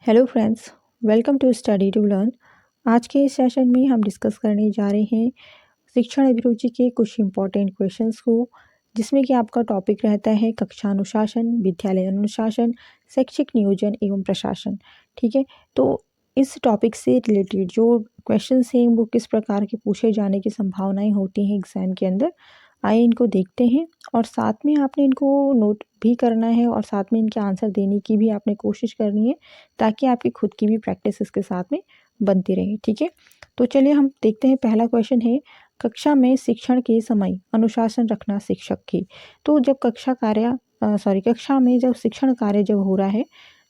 Hello friends, welcome to study to learn. आज के इस सेशन में हम डिस्कस करने जा रहे हैं शिक्षण अभिरुचि के कुछ इम्पोर्टेंट क्वेश्चंस को, जिसमें कि आपका टॉपिक रहता है कक्षा अनुशासन, विद्यालय अनुशासन, शैक्षिक नियोजन एवं प्रशासन। ठीक है, तो इस टॉपिक से रिलेटेड जो क्वेश्चंस हैं वो किस प्रकार के पूछे जाने की संभावनाएं होती हैं एग्जाम के अंदर, आइए इनको देखते हैं। और साथ में आपने इनको नोट भी करना है और साथ में इनके आंसर देने की भी आपने कोशिश करनी है, ताकि आपकी खुद की भी प्रैक्टिस इसके साथ में बनती रहे। ठीक है, तो चलिए हम देखते हैं। पहला क्वेश्चन है, कक्षा में शिक्षण के समय अनुशासन रखना शिक्षक की। तो जब कक्षा में जब शिक्षण कार्य जब हो रहा है,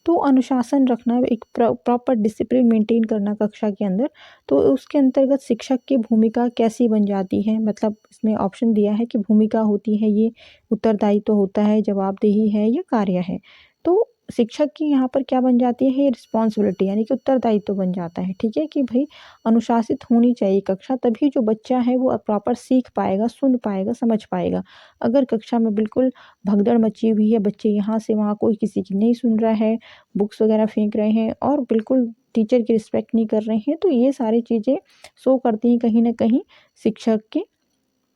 तो अनुशासन रखना, एक प्रॉपर डिसिप्लिन मेंटेन करना कक्षा के अंदर, तो उसके अंतर्गत शिक्षक की भूमिका कैसी बन जाती है। मतलब इसमें ऑप्शन दिया है कि भूमिका होती है ये, उत्तरदायित्व होता है, जवाबदेही है या कार्य है। तो शिक्षक की यहाँ पर क्या बन जाती है, ये रिस्पॉन्सिबिलिटी यानी कि उत्तरदायित्व बन जाता है। ठीक है, कि भाई अनुशासित होनी चाहिए कक्षा, तभी जो बच्चा है वो प्रॉपर सीख पाएगा, सुन पाएगा, समझ पाएगा। अगर कक्षा में बिल्कुल भगदड़ मची हुई है, बच्चे यहाँ से वहाँ, कोई किसी की नहीं सुन रहा है, बुक्स वगैरह फेंक रहे हैं और बिल्कुल टीचर की रिस्पेक्ट नहीं कर रहे हैं, तो ये सारी चीज़ें शो करती हैं कहीं ना कहीं शिक्षक के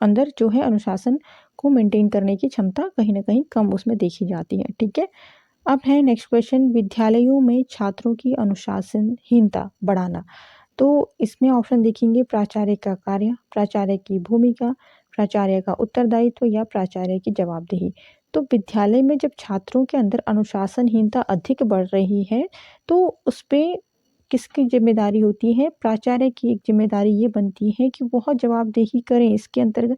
अंदर जो है अनुशासन को मेंटेन करने की क्षमता कहीं ना कहीं कम उसमें देखी जाती है। ठीक है, अब है नेक्स्ट क्वेश्चन, विद्यालयों में छात्रों की अनुशासनहीनता बढ़ाना। तो इसमें ऑप्शन देखेंगे, प्राचार्य का कार्य, प्राचार्य की भूमिका, प्राचार्य का उत्तरदायित्व या प्राचार्य की जवाबदेही। तो विद्यालय में जब छात्रों के अंदर अनुशासनहीनता अधिक बढ़ रही है, तो उस पे किसकी जिम्मेदारी होती है। प्राचार्य की एक जिम्मेदारी ये बनती है कि वह जवाबदेही करें, इसके अंतर्गत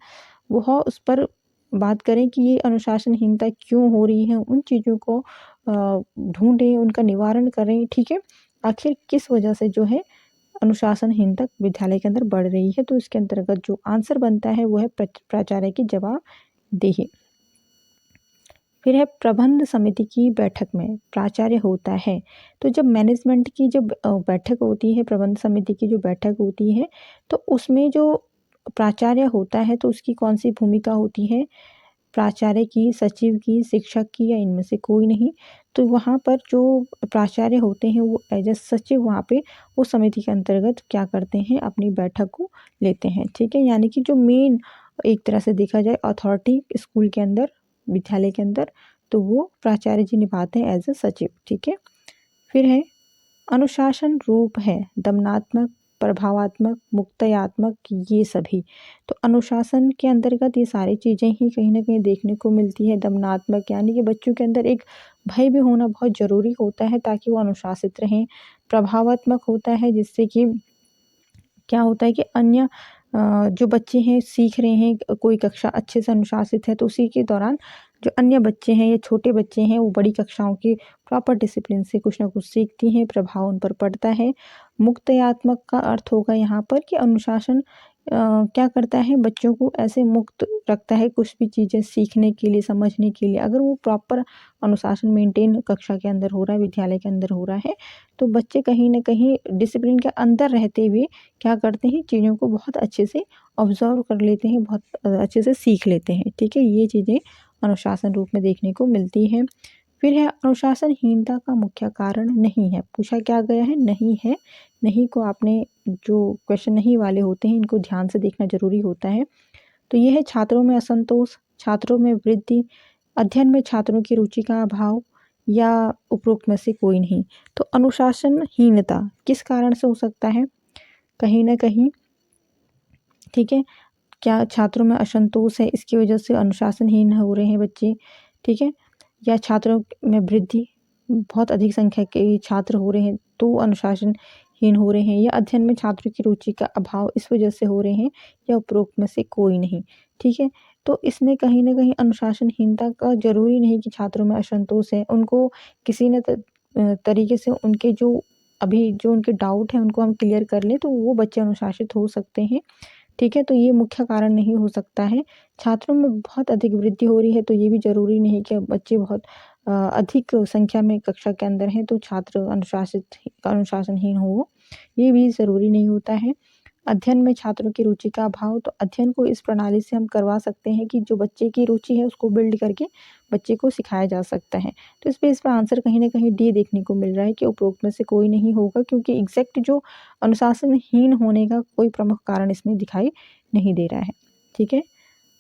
वह उस पर बात करें कि ये अनुशासनहीनता क्यों हो रही है, उन चीज़ों को ढूंढें, उनका निवारण करें। ठीक है, आखिर किस वजह से जो है अनुशासनहीनता विद्यालय के अंदर बढ़ रही है, तो इसके अंतर्गत जो आंसर बनता है वो है प्राचार्य की जवाबदेही। फिर है, प्रबंध समिति की बैठक में प्राचार्य होता है। तो जब मैनेजमेंट की जब बैठक होती है, प्रबंध समिति की जो बैठक होती है, तो उसमें जो प्राचार्य होता है तो उसकी कौन सी भूमिका होती है, प्राचार्य की, सचिव की, शिक्षक की या इनमें से कोई नहीं। तो वहाँ पर जो प्राचार्य होते हैं वो एज ए सचिव वहाँ पे उस समिति के अंतर्गत क्या करते हैं, अपनी बैठक को लेते हैं। ठीक है, यानी कि जो मेन एक तरह से देखा जाए अथॉरिटी स्कूल के अंदर, विद्यालय के अंदर, तो वो प्राचार्य जी निभाते हैं एज ए सचिव। ठीक है, फिर है, अनुशासन रूप है दमनात्मक, प्रभावात्मक, मुक्तयात्मक, ये सभी। तो अनुशासन के अंतर्गत ये सारी चीज़ें ही कहीं ना कहीं देखने को मिलती है। दमनात्मक यानी कि बच्चों के अंदर एक भय भी होना बहुत ज़रूरी होता है ताकि वो अनुशासित रहें। प्रभावात्मक होता है जिससे कि क्या होता है कि अन्य जो बच्चे हैं सीख रहे हैं, कोई कक्षा अच्छे से अनुशासित है तो उसी के दौरान जो अन्य बच्चे हैं या छोटे बच्चे हैं वो बड़ी कक्षाओं की प्रॉपर डिसिप्लिन से कुछ ना कुछ सीखती हैं, प्रभाव उन पर पड़ता है। मुक्तयात्मक का अर्थ होगा यहाँ पर कि अनुशासन क्या करता है, बच्चों को ऐसे मुक्त रखता है कुछ भी चीज़ें सीखने के लिए, समझने के लिए। अगर वो प्रॉपर अनुशासन मेंटेन कक्षा के अंदर हो रहा है, विद्यालय के अंदर हो रहा है, तो बच्चे कहीं ना कहीं डिसिप्लिन के अंदर रहते हुए क्या करते हैं, चीज़ों को बहुत अच्छे से ऑब्जर्व कर लेते हैं, बहुत अच्छे से सीख लेते हैं। ठीक है, ये चीज़ें अनुशासन रूप में देखने को मिलती हैं। फिर है, अनुशासनहीनता का मुख्य कारण नहीं है। पूछा क्या गया है, नहीं है। नहीं को आपने, जो क्वेश्चन नहीं वाले होते हैं इनको ध्यान से देखना जरूरी होता है। तो ये है, छात्रों में असंतोष, छात्रों में वृद्धि, अध्ययन में छात्रों की रुचि का अभाव या उपरोक्त में से कोई नहीं। तो अनुशासनहीनता किस कारण से हो सकता है, कहीं ना कहीं। ठीक है, क्या छात्रों में असंतोष है, इसकी वजह से अनुशासनहीन हो रहे हैं बच्चे। ठीक है, या छात्रों में वृद्धि, बहुत अधिक संख्या के छात्र हो रहे हैं तो अनुशासनहीन हो रहे हैं, या अध्ययन में छात्रों की रुचि का अभाव इस वजह से हो रहे हैं, या उपरोक्त में से कोई नहीं। ठीक है, तो इसमें कहीं ना कहीं अनुशासनहीनता का जरूरी नहीं कि छात्रों में असंतोष है, उनको किसी न तरीके से उनके जो अभी जो उनके डाउट है उनको हम क्लियर कर लें तो वो बच्चे अनुशासित हो सकते हैं। ठीक है, तो ये मुख्य कारण नहीं हो सकता है। छात्रों में बहुत अधिक वृद्धि हो रही है तो ये भी ज़रूरी नहीं कि बच्चे बहुत अधिक संख्या में कक्षा के अंदर हैं तो छात्र अनुशासनहीन हो, ये भी ज़रूरी नहीं होता है। अध्ययन में छात्रों की रुचि का अभाव, तो अध्ययन को इस प्रणाली से हम करवा सकते हैं कि जो बच्चे की रुचि है उसको बिल्ड करके बच्चे को सिखाया जा सकता है। तो इस बेस पे आंसर कहीं न कहीं डी देखने को मिल रहा है कि उपरोक्त में से कोई नहीं होगा, क्योंकि एग्ज़ैक्ट जो अनुशासनहीन होने का कोई प्रमुख कारण इसमें दिखाई नहीं दे रहा है। ठीक है?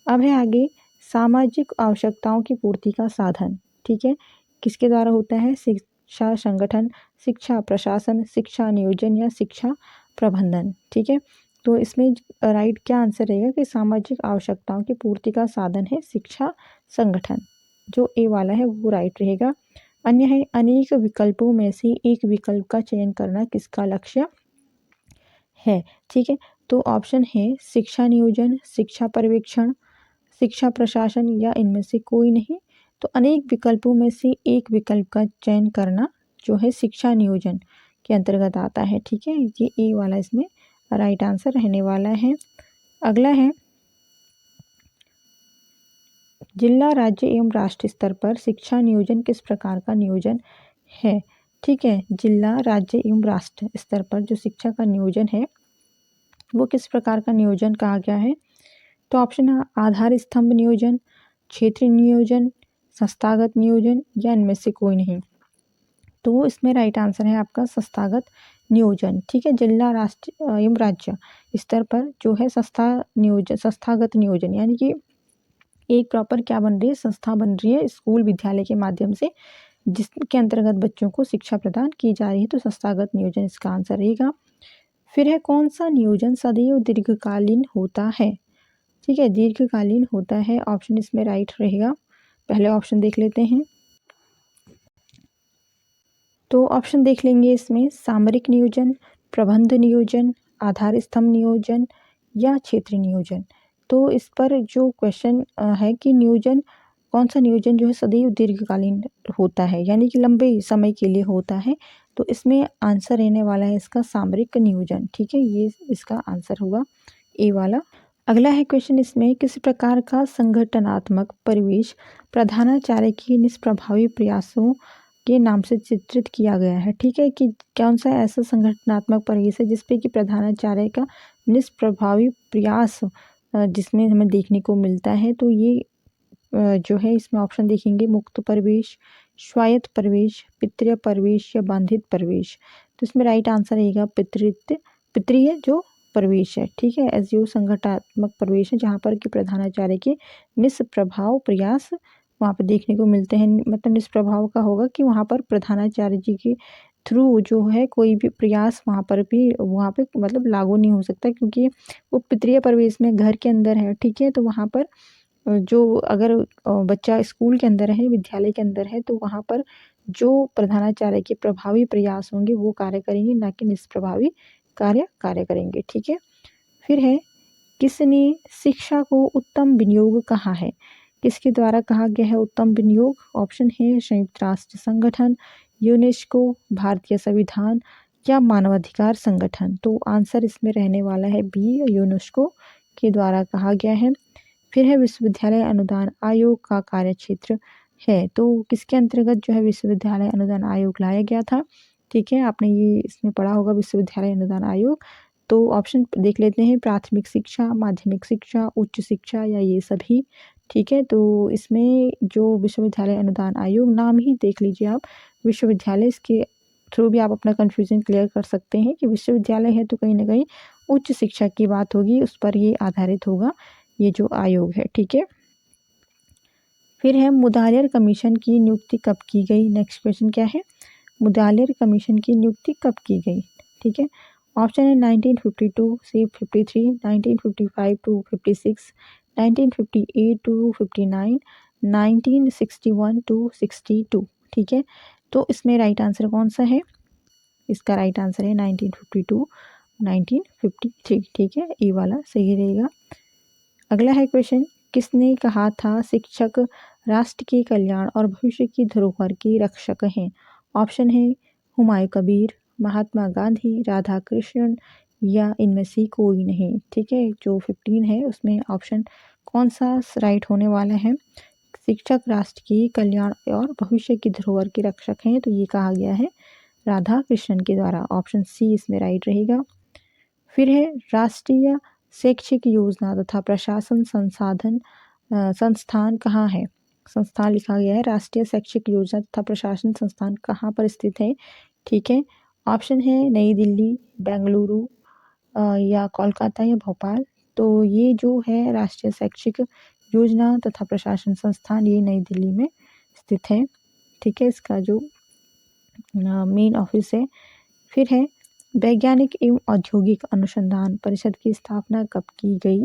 अब है आगे सामाजिक आवश्यकताओं की पूर्ति का साधन। ठीक है? किसके द्वारा होता है? शिक्षा संगठन, शिक्षा प्रशासन, शिक्षा नियोजन या शिक्षा प्रबंधन। ठीक है? तो इसमें राइट क्या आंसर रहेगा कि सामाजिक आवश्यकताओं की पूर्ति का साधन है शिक्षा संगठन। जो ए वाला है वो राइट रहेगा। अन्य है अनेक विकल्पों में से एक विकल्प का चयन करना किसका लक्ष्य है? ठीक है? तो ऑप्शन है शिक्षा नियोजन, शिक्षा पर्यवेक्षण, शिक्षा प्रशासन या इनमें से कोई नहीं। तो अनेक विकल्पों में से एक विकल्प का चयन करना जो है शिक्षा नियोजन के अंतर्गत आता है। ठीक है? ये ए वाला इसमें राइट आंसर रहने वाला है। अगला है जिला, राज्य एवं राष्ट्रीय स्तर पर शिक्षा नियोजन किस प्रकार का नियोजन है? ठीक है? जिला, राज्य एवं राष्ट्र स्तर पर जो शिक्षा का नियोजन है वो किस प्रकार का नियोजन कहा गया है? तो ऑप्शन है आधार स्तंभ नियोजन, क्षेत्रीय नियोजन, संस्थागत नियोजन या इनमें से कोई नहीं। तो इसमें राइट आंसर है आपका संस्थागत नियोजन। ठीक है? जिला, राष्ट्र एवं राज्य स्तर पर जो है संस्थागत नियोजन यानी कि एक प्रॉपर क्या बन रही है? संस्था बन रही है स्कूल विद्यालय के माध्यम से, जिसके अंतर्गत बच्चों को शिक्षा प्रदान की जा रही है। तो संस्थागत नियोजन इसका आंसर रहेगा। फिर है कौन सा नियोजन सदैव दीर्घकालीन होता है? ठीक है? दीर्घकालीन होता है। ऑप्शन इसमें राइट रहेगा। पहले ऑप्शन देख लेते हैं। तो ऑप्शन देख लेंगे इसमें सामरिक नियोजन, प्रबंध नियोजन, आधार स्तंभ नियोजन या क्षेत्रीय नियोजन। तो इस पर जो क्वेश्चन है कि नियोजन कौन सा नियोजन जो है सदैव दीर्घकालीन होता है यानी कि लंबे समय के लिए होता है। तो इसमें आंसर रहने वाला है इसका सामरिक नियोजन। ठीक है? ये इसका आंसर होगा ए वाला। अगला है क्वेश्चन इसमें किस प्रकार का संगठनात्मक परिवेश प्रधानाचार्य की निष्प्रभावी प्रयासों के नाम से चित्रित किया गया है? ठीक है? कि कौन सा ऐसा संगठनात्मक परिवेश है जिसपे कि प्रधानाचार्य का निष्प्रभावी प्रयास जिसमें हमें देखने को मिलता है। तो ये जो है इसमें ऑप्शन देखेंगे मुक्त परिवेश, स्वायत्त परिवेश, पितृय परिवेश या बांधित परिवेश। तो इसमें राइट आंसर रहेगा पितृय जो परिवेश है। ठीक है? ऐसे जो संगठनात्मक परिवेश है जहाँ पर कि प्रधानाचार्य के निष्प्रभाव प्रयास वहाँ पे देखने को मिलते हैं। मतलब निष्प्रभाव का होगा कि वहाँ पर प्रधानाचार्य जी के थ्रू जो है कोई भी प्रयास वहाँ पे मतलब लागू नहीं हो सकता, क्योंकि वो पितृय परिवेश में घर के अंदर है। ठीक है? तो वहाँ पर जो अगर बच्चा स्कूल के अंदर है, विद्यालय के अंदर है, तो वहाँ पर जो प्रधानाचार्य के प्रभावी प्रयास होंगे वो कार्य करेंगे, ना कि निष्प्रभावी कार्य करेंगे। ठीक है? फिर है किसने शिक्षा को उत्तम विनियोग कहा है? किसके द्वारा कहा गया है उत्तम विनियोग? ऑप्शन है संयुक्त राष्ट्र संगठन, यूनेस्को, भारतीय संविधान या मानवाधिकार संगठन। तो आंसर इसमें रहने वाला है बी, यूनेस्को के द्वारा कहा गया है। फिर है विश्वविद्यालय अनुदान आयोग का कार्यक्षेत्र है। तो किसके अंतर्गत जो है विश्वविद्यालय अनुदान आयोग लाया गया था? ठीक है? आपने ये इसमें पढ़ा होगा विश्वविद्यालय अनुदान आयोग। तो ऑप्शन देख लेते हैं प्राथमिक शिक्षा, माध्यमिक शिक्षा, उच्च शिक्षा या ये सभी। ठीक है? तो इसमें जो विश्वविद्यालय अनुदान आयोग नाम ही देख लीजिए आप विश्वविद्यालय, इसके थ्रू भी आप अपना कन्फ्यूज़न क्लियर कर सकते हैं कि विश्वविद्यालय है तो कहीं न कहीं उच्च शिक्षा की बात होगी, उस पर ये आधारित होगा ये जो आयोग है। ठीक है? फिर है मुदालियर कमीशन की नियुक्ति कब की गई? नेक्स्ट क्वेश्चन क्या है? मुदालियर कमीशन की नियुक्ति कब की गई? ठीक है? ऑप्शन है 1952 से 53, 1955 टू 56, 1958 टू 59, 1961 टू 62। ठीक है? तो इसमें राइट आंसर कौन सा है? इसका राइट आंसर है 1952, 1953। ठीक है? ए वाला सही रहेगा। अगला है क्वेश्चन किसने कहा था शिक्षक राष्ट्र के कल्याण और भविष्य की धरोहर के रक्षक हैं? ऑप्शन है हुमायूं कबीर, महात्मा गांधी, राधा कृष्णन या इनमें से कोई नहीं। ठीक है? जो 15 है उसमें ऑप्शन कौन सा राइट होने वाला है? शिक्षक राष्ट्र के कल्याण और भविष्य की धरोहर के रक्षक हैं, तो ये कहा गया है राधा कृष्णन के द्वारा। ऑप्शन सी इसमें राइट रहेगा। फिर है राष्ट्रीय शैक्षिक योजना तथा प्रशासन संस्थान कहाँ है? संस्थान लिखा गया है, राष्ट्रीय शैक्षिक योजना तथा प्रशासन संस्थान कहाँ पर स्थित है? ठीक है, ऑप्शन है नई दिल्ली, बेंगलुरु या कोलकाता या भोपाल। तो ये जो है राष्ट्रीय शैक्षिक योजना तथा प्रशासन संस्थान, ये नई दिल्ली में स्थित है। ठीक है, इसका जो मेन ऑफिस है। फिर है वैज्ञानिक एवं औद्योगिक अनुसंधान परिषद की स्थापना कब की गई?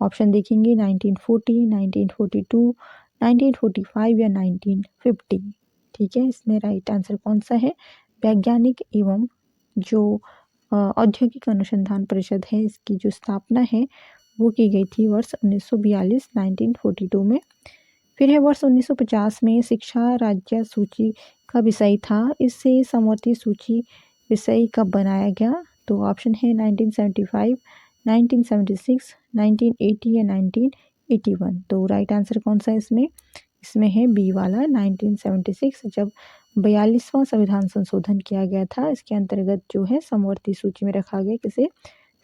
ऑप्शन देखेंगे 1940, 1942, 1945 या 1950। ठीक है, इसमें राइट आंसर कौन सा है? वैज्ञानिक एवं जो औद्योगिक अनुसंधान परिषद है, इसकी जो स्थापना है वो की गई थी वर्ष 1942 1942 में। फिर है वर्ष 1950 में शिक्षा राज्य सूची का विषय था, इससे समवर्ती सूची विषय कब बनाया गया? तो ऑप्शन है 1975, 1976, 1980 या 1981। तो राइट आंसर कौन सा है इसमें? इसमें है बी वाला 1976, जब 42वां संविधान संशोधन किया गया था। इसके अंतर्गत जो है समवर्ती सूची में रखा गया किसे?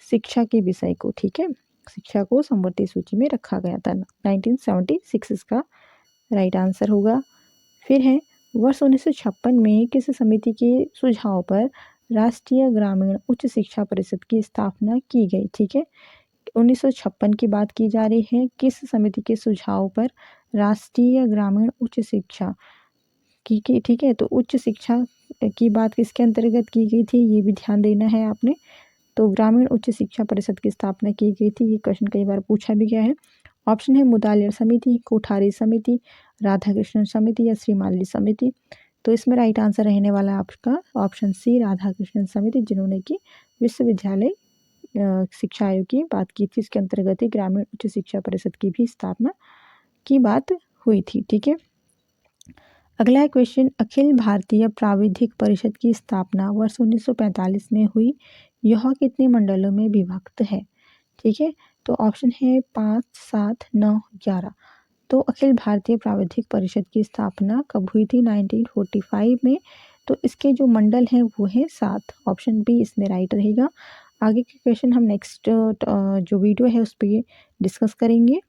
शिक्षा के विषय को। ठीक है, शिक्षा को समवर्ती सूची में रखा गया था 1976, इसका राइट आंसर होगा। फिर है वर्ष 1956 में किस समिति के सुझाव पर राष्ट्रीय ग्रामीण उच्च शिक्षा परिषद की स्थापना की गई? ठीक है, 1956 की बात की जा रही है, किस समिति के सुझाव पर राष्ट्रीय ग्रामीण उच्च शिक्षा की? ठीक है, तो उच्च शिक्षा की बात किसके अंतर्गत की गई थी, ये भी ध्यान देना है आपने। तो ग्रामीण उच्च शिक्षा परिषद की स्थापना की गई थी, ये क्वेश्चन कई बार पूछा भी गया है। ऑप्शन है मुदालियार समिति, कोठारी समिति, राधाकृष्णन समिति या श्रीमाली समिति। तो इसमें राइट आंसर रहने वाला है आपका ऑप्शन सी, राधाकृष्णन समिति, जिन्होंने कि विश्वविद्यालय शिक्षा आयोग की बात की थी। इसके अंतर्गत ही ग्रामीण उच्च शिक्षा परिषद की भी स्थापना की बात हुई थी। ठीक है, अगला क्वेश्चन, अखिल भारतीय प्राविधिक परिषद की स्थापना वर्ष 1945 में हुई, यह कितने मंडलों में विभक्त है? ठीक है, तो ऑप्शन है 5, 7, 9, 11। तो अखिल भारतीय प्राविधिक परिषद की स्थापना कब हुई थी? 1945 में। तो इसके जो मंडल हैं वो है 7, ऑप्शन बी इसमें राइट रहेगा। आगे के क्वेश्चन हम नेक्स्ट जो वीडियो है उस पर डिस्कस करेंगे।